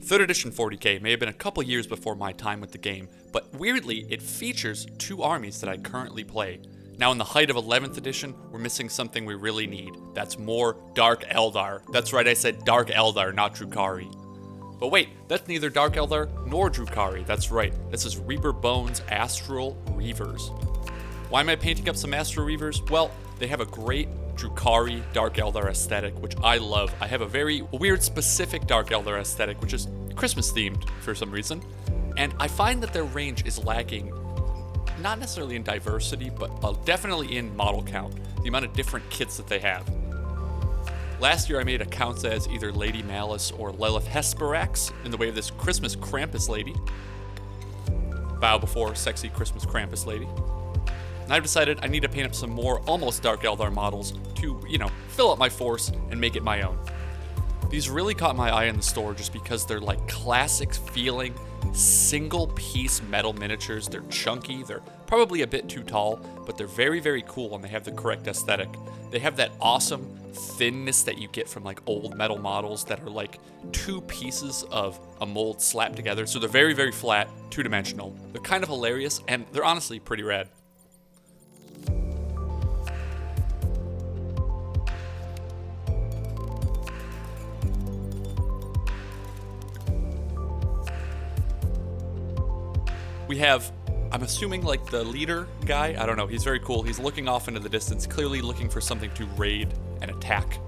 3rd edition 40k may have been a couple years before my time with the game, but weirdly, it features 2 armies that I currently play. Now in the height of 11th edition, we're missing something we really need. That's more Dark Eldar. That's right, I said Dark Eldar, not Drukhari. But wait, that's neither Dark Eldar nor Drukhari. That's right, this is Reaper Bones Astral Reavers. Why am I painting up some Astral Reavers? Well, they have a great Drukhari Dark Eldar aesthetic, which I love. I have a very weird specific Dark Eldar aesthetic, which is Christmas themed for some reason. And I find that their range is lacking, not necessarily in diversity, but definitely in model count, the amount of different kits that they have. Last year I made accounts as either Lady Malice or Lilith Hesperax in the way of this Christmas Krampus lady. Bow before sexy Christmas Krampus lady. And I've decided I need to paint up some more almost Dark Eldar models to, fill up my force and make it my own. These really caught my eye in the store just because they're like classic feeling, single piece metal miniatures. They're chunky, they're probably a bit too tall, but they're very, very cool and they have the correct aesthetic. They have that awesome thinness that you get from like old metal models that are like 2 pieces of a mold slapped together. So they're very, very flat, 2-dimensional. They're kind of hilarious and they're honestly pretty rad. We have, I'm assuming like the leader guy, I don't know, he's very cool. He's looking off into the distance, clearly looking for something to raid and attack.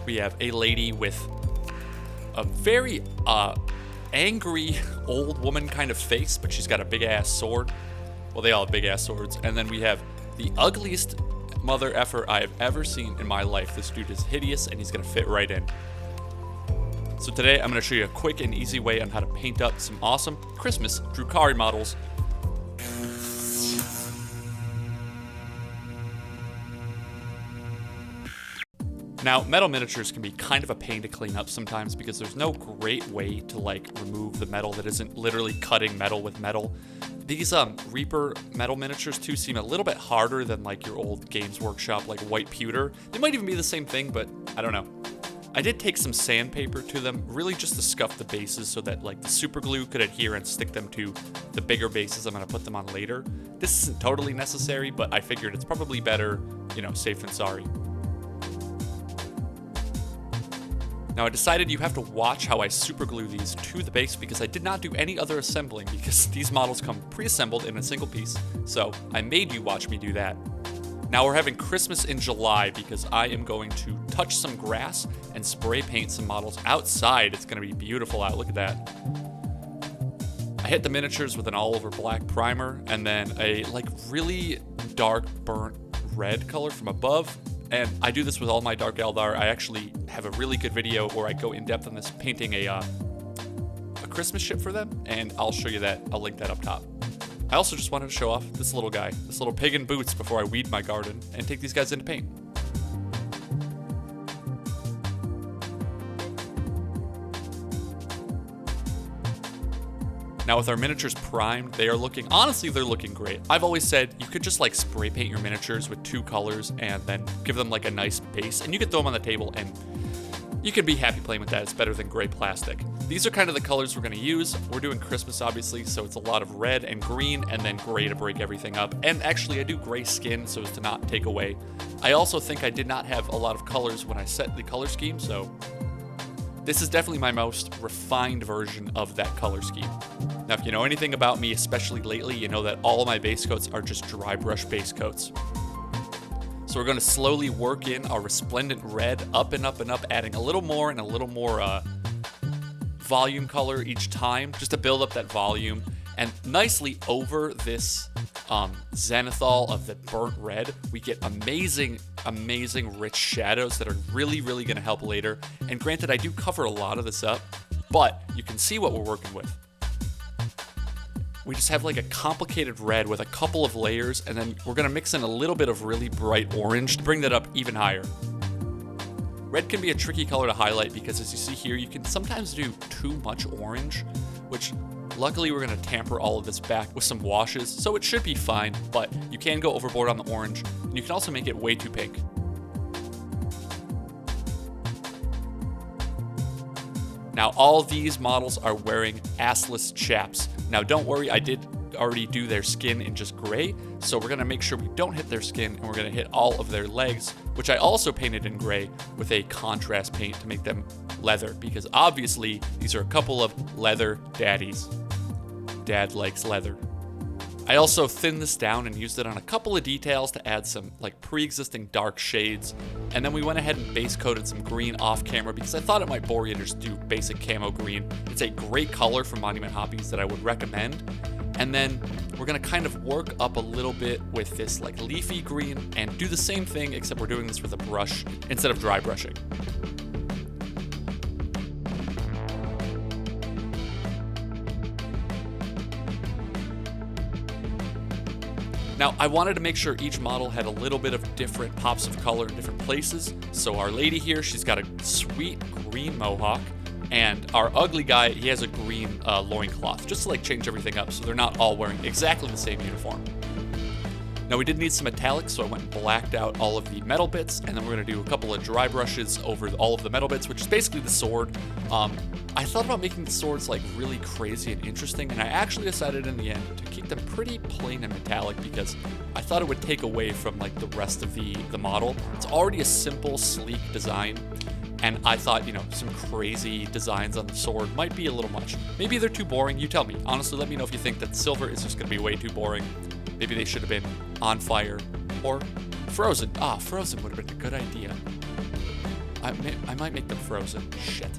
We have a lady with a very angry old woman kind of face, but she's got a big ass sword. Well, they all have big ass swords. And then we have the ugliest mother effer I have ever seen in my life. This dude is hideous and he's gonna fit right in. So today I'm going to show you a quick and easy way on how to paint up some awesome Christmas Drukhari models. Now, metal miniatures can be kind of a pain to clean up sometimes because there's no great way to remove the metal that isn't literally cutting metal with metal. These Reaper metal miniatures too seem a little bit harder than your old Games Workshop white pewter. They might even be the same thing, but I don't know. I did take some sandpaper to them, really just to scuff the bases so that the super glue could adhere and stick them to the bigger bases I'm going to put them on later. This isn't totally necessary, but I figured it's probably better, safe than sorry. Now I decided you have to watch how I super glue these to the base because I did not do any other assembling because these models come pre-assembled in a single piece, so I made you watch me do that. Now we're having Christmas in July because I am going to touch some grass and spray paint some models outside. It's going to be beautiful out. Look at that. I hit the miniatures with an all-over black primer and then a really dark burnt red color from above. And I do this with all my Dark Eldar. I actually have a really good video where I go in depth on this painting a Christmas ship for them, and I'll show you that. I'll link that up top. I also just wanted to show off this little guy, this little pig in boots before I weed my garden and take these guys into paint. Now with our miniatures primed, they're looking great. I've always said you could just spray paint your miniatures with 2 colors and then give them a nice base and you could throw them on the table and you can be happy playing with that. It's better than gray plastic. These are kind of the colors we're going to use. We're doing Christmas, obviously, so it's a lot of red and green, and then gray to break everything up. And actually, I do gray skin so as to not take away. I also think I did not have a lot of colors when I set the color scheme, so this is definitely my most refined version of that color scheme. Now, if you know anything about me, especially lately, you know that all of my base coats are just dry brush base coats. So we're going to slowly work in our resplendent red up and up and up, adding a little more and a little more volume color each time, just to build up that volume. And nicely over this zenithal of the burnt red, we get amazing rich shadows that are really, really going to help later. And granted, I do cover a lot of this up, but you can see what we're working with. We just have a complicated red with a couple of layers, and then we're going to mix in a little bit of really bright orange to bring that up even higher. Red can be a tricky color to highlight because as you see here, you can sometimes do too much orange, which luckily we're going to tamper all of this back with some washes, so it should be fine, but you can go overboard on the orange, and you can also make it way too pink. Now, all these models are wearing assless chaps. Now, don't worry, I did already do their skin in just gray, so we're gonna make sure we don't hit their skin, and we're gonna hit all of their legs, which I also painted in gray with a contrast paint to make them leather, because obviously these are a couple of leather daddies. Dad likes leather. I also thinned this down and used it on a couple of details to add some like pre-existing dark shades. And then we went ahead and base coated some green off camera because I thought it might bore you to just do basic camo green. It's a great color from Monument Hobbies that I would recommend. And then we're gonna kind of work up a little bit with this like leafy green and do the same thing, except we're doing this with a brush instead of dry brushing. Now, I wanted to make sure each model had a little bit of different pops of color in different places. So our lady here, she's got a sweet green mohawk, and our ugly guy, he has a green loincloth, just to like change everything up so they're not all wearing exactly the same uniform. Now, we did need some metallics, so I went and blacked out all of the metal bits, and then we're gonna do a couple of dry brushes over all of the metal bits, which is basically the sword. I thought about making the swords like really crazy and interesting, and I actually decided in the end to keep them pretty plain and metallic because I thought it would take away from like the rest of the model. It's already a simple, sleek design, and I thought, you know, some crazy designs on the sword might be a little much. Maybe they're too boring, you tell me. Honestly, let me know if you think that silver is just gonna be way too boring. Maybe they should have been on fire or frozen. Ah, frozen would have been a good idea. I might make them frozen. Shit.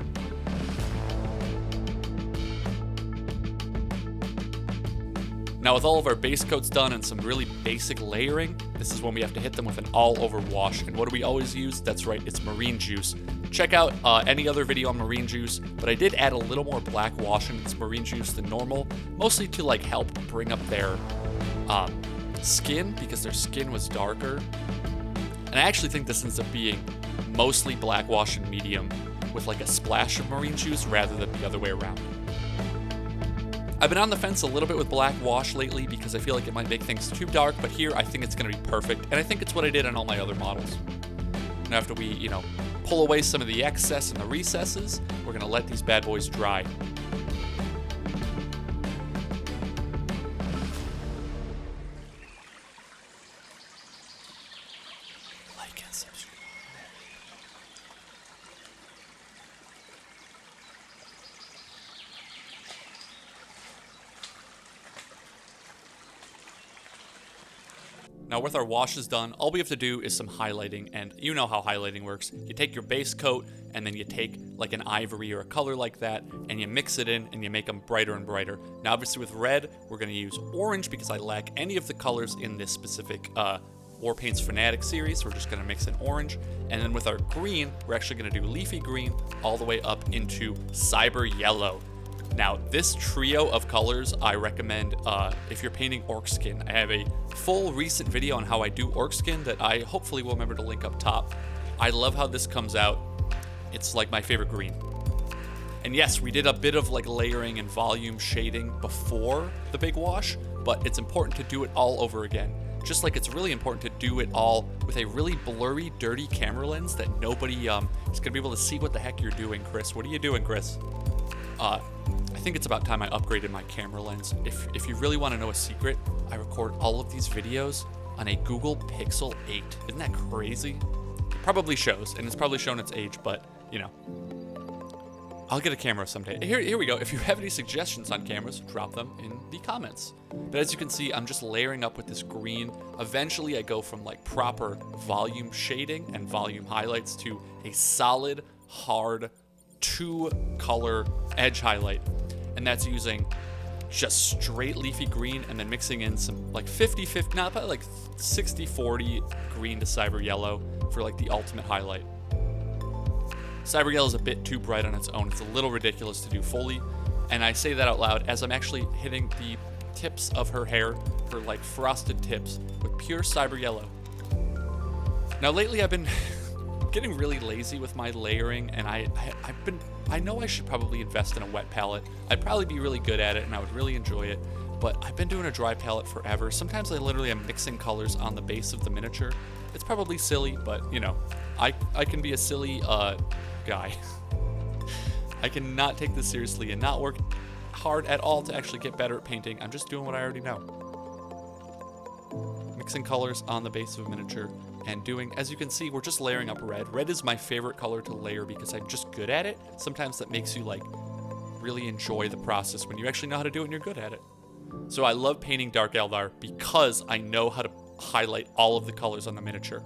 Now, with all of our base coats done and some really basic layering, this is when we have to hit them with an all-over wash. And what do we always use? That's right, it's marine juice. Check out any other video on marine juice, but I did add a little more black wash in its marine juice than normal, mostly to like help bring up their skin, because their skin was darker. And I actually think this ends up being mostly black wash and medium with like a splash of marine juice rather than the other way around. I've been on the fence a little bit with black wash lately because I feel like it might make things too dark, but here I think it's going to be perfect, and I think it's what I did on all my other models. Now after we, you know, pull away some of the excess and the recesses, we're going to let these bad boys dry. Like and subscribe. Now with our washes done, all we have to do is some highlighting, and you know how highlighting works. You take your base coat, and then you take like an ivory or a color like that, and you mix it in, and you make them brighter and brighter. Now obviously with red, we're going to use orange because I lack any of the colors in this specific Warpaint's Fanatic series. We're just going to mix in orange. And then with our green, we're actually going to do leafy green all the way up into cyber yellow. Now, this trio of colors I recommend if you're painting orc skin. I have a full recent video on how I do orc skin that I hopefully will remember to link up top. I love how this comes out. It's like my favorite green. And yes, we did a bit of like layering and volume shading before the big wash, but it's important to do it all over again. Just like it's really important to do it all with a really blurry, dirty camera lens that nobody is gonna be able to see what the heck you're doing, Chris. What are you doing, Chris? I think it's about time I upgraded my camera lens. If you really want to know a secret, I record all of these videos on a Google Pixel 8. Isn't that crazy? It probably shows, and it's probably shown its age, but, you know. I'll get a camera someday. Here we go. If you have any suggestions on cameras, drop them in the comments. But as you can see, I'm just layering up with this green. Eventually, I go from like proper volume shading and volume highlights to a solid, hard, 2-color edge highlight. And that's using just straight leafy green and then mixing in some like 50-50, not probably like 60-40 green to cyber yellow for like the ultimate highlight. Cyber yellow is a bit too bright on its own. It's a little ridiculous to do fully. And I say that out loud as I'm actually hitting the tips of her hair, her like frosted tips, with pure cyber yellow. Now lately I've been getting really lazy with my layering, and I know I should probably invest in a wet palette. I'd probably be really good at it and I would really enjoy it, but I've been doing a dry palette forever. Sometimes I literally am mixing colors on the base of the miniature. It's probably silly, but you know, I can be a silly guy. I cannot take this seriously and not work hard at all to actually get better at painting. I'm just doing what I already know. Mixing colors on the base of a miniature and doing, as you can see, we're just layering up red. Red is my favorite color to layer because I'm just good at it. Sometimes that makes you like really enjoy the process when you actually know how to do it and you're good at it. So I love painting Dark Eldar because I know how to highlight all of the colors on the miniature.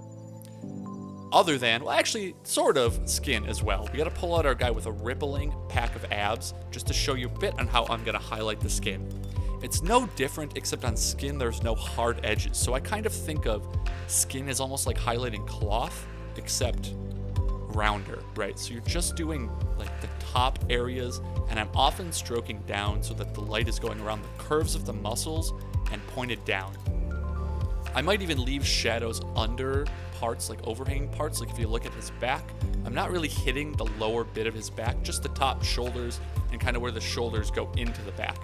Other than, well, actually, sort of skin as well. We gotta pull out our guy with a rippling pack of abs just to show you a bit on how I'm gonna highlight the skin. It's no different, except on skin, there's no hard edges. So I kind of think of skin as almost like highlighting cloth, except rounder, right? So you're just doing like the top areas, and I'm often stroking down so that the light is going around the curves of the muscles and pointed down. I might even leave shadows under parts, like overhanging parts. Like if you look at his back, I'm not really hitting the lower bit of his back, just the top shoulders and kind of where the shoulders go into the back.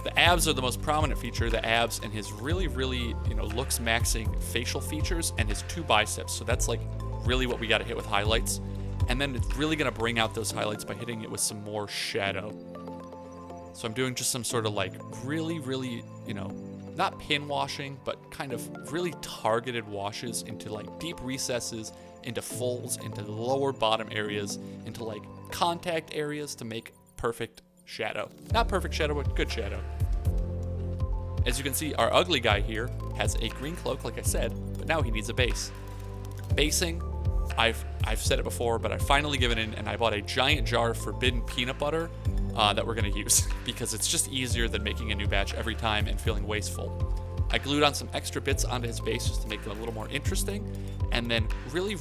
The abs are the most prominent feature, the abs and his really, looks maxing facial features and his 2 biceps. So that's like really what we got to hit with highlights. And then it's really going to bring out those highlights by hitting it with some more shadow. So I'm doing just some sort of like really, not pin washing, but kind of really targeted washes into like deep recesses, into folds, into the lower bottom areas, into like contact areas to make perfect shadow. Not perfect shadow, but good shadow. As you can see, our ugly guy here has a green cloak, like I said, but now he needs a base. Basing, I've said it before, but I've finally given in, and I bought a giant jar of forbidden peanut butter that we're gonna use because it's just easier than making a new batch every time and feeling wasteful. I glued on some extra bits onto his base just to make them a little more interesting, and then really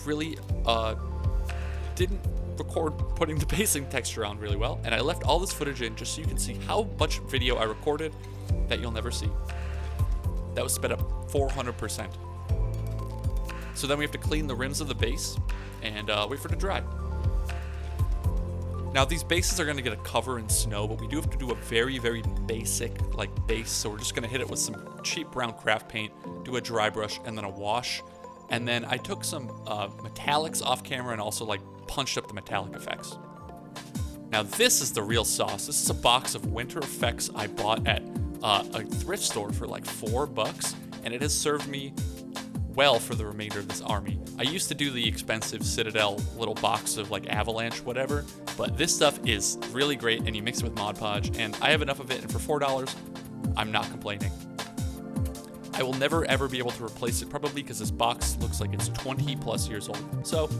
didn't record putting the basing texture on really well, and I left all this footage in just so you can see how much video I recorded that you'll never see. That was sped up 400%. So then we have to clean the rims of the base and wait for it to dry. Now these bases are going to get a cover in snow, but we do have to do a very basic base. So we're just going to hit it with some cheap brown craft paint, do a dry brush, and then a wash. And then I took some metallics off camera and also punched up the metallic effects. Now this is the real sauce. This is a box of winter effects I bought at a thrift store for like $4, and it has served me well for the remainder of this army. I used to do the expensive Citadel little box of like Avalanche whatever, but this stuff is really great, and you mix it with Mod Podge, and I have enough of it, and for $4, I'm not complaining. I will never ever be able to replace it probably because this box looks like it's 20+ years old. So,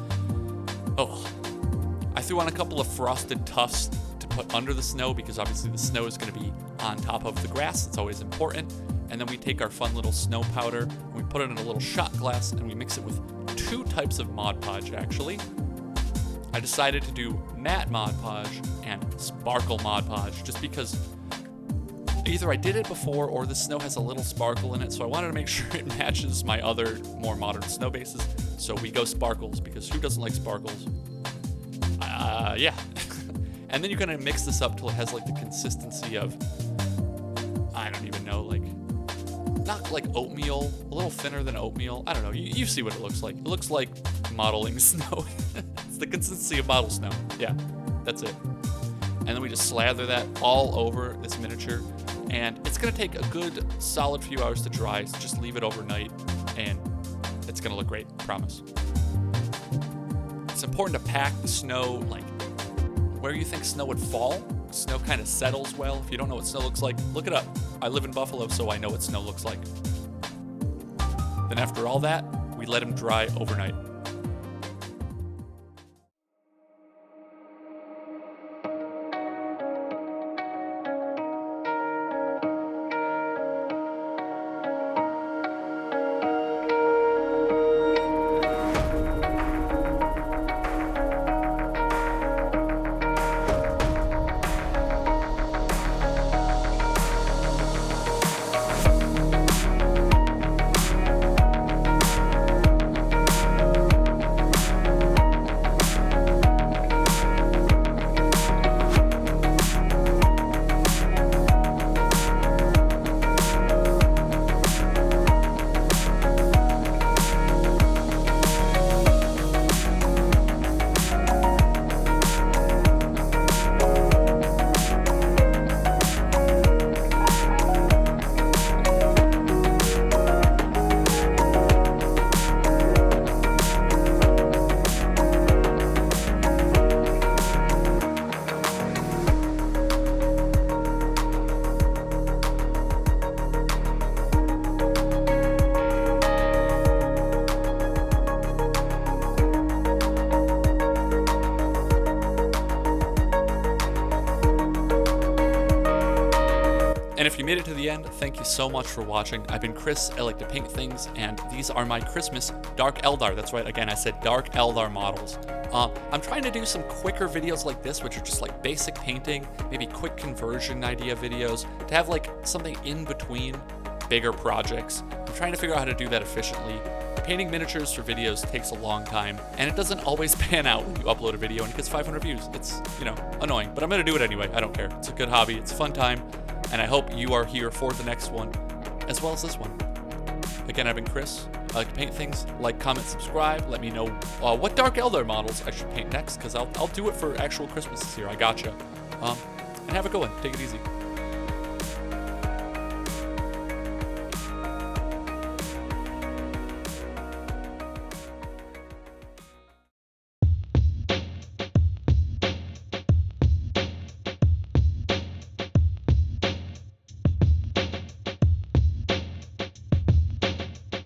I threw on a couple of frosted tufts to put under the snow because obviously the snow is going to be on top of the grass. It's always important. And then we take our fun little snow powder and we put it in a little shot glass and we mix it with 2 types of Mod Podge actually. I decided to do matte Mod Podge and sparkle Mod Podge just because either I did it before or the snow has a little sparkle in it, so I wanted to make sure it matches my other more modern snow bases. So we go sparkles because who doesn't like sparkles? Yeah. And then you kind of mix this up till it has like the consistency of, I don't even know, like, not like oatmeal, a little thinner than oatmeal. I don't know, you see what it looks like. It looks like modeling snow. It's the consistency of model snow. Yeah, that's it. And then we just slather that all over this miniature. And it's gonna take a good solid few hours to dry, so just leave it overnight and it's gonna look great, promise. It's important to pack the snow like where you think snow would fall. Snow kind of settles well. If you don't know what snow looks like, look it up. I live in Buffalo, so I know what snow looks like. Then after all that, we let them dry overnight. And if you made it to the end, thank you so much for watching. I've been Chris, I like to paint things, and these are my Christmas Dark Eldar. That's right, again, I said Dark Eldar models. I'm trying to do some quicker videos like this, which are just like basic painting, maybe quick conversion idea videos, to have like something in between bigger projects. I'm trying to figure out how to do that efficiently. Painting miniatures for videos takes a long time, and it doesn't always pan out when you upload a video and it gets 500 views. It's, you know, annoying, but I'm gonna do it anyway. I don't care. It's a good hobby, it's a fun time, and I hope you are here for the next one, as well as this one. Again, I've been Chris. I like to paint things. Like, comment, subscribe. Let me know what Dark Eldar models I should paint next, because I'll do it for actual Christmas this year. I gotcha. And have a good one. Take it easy.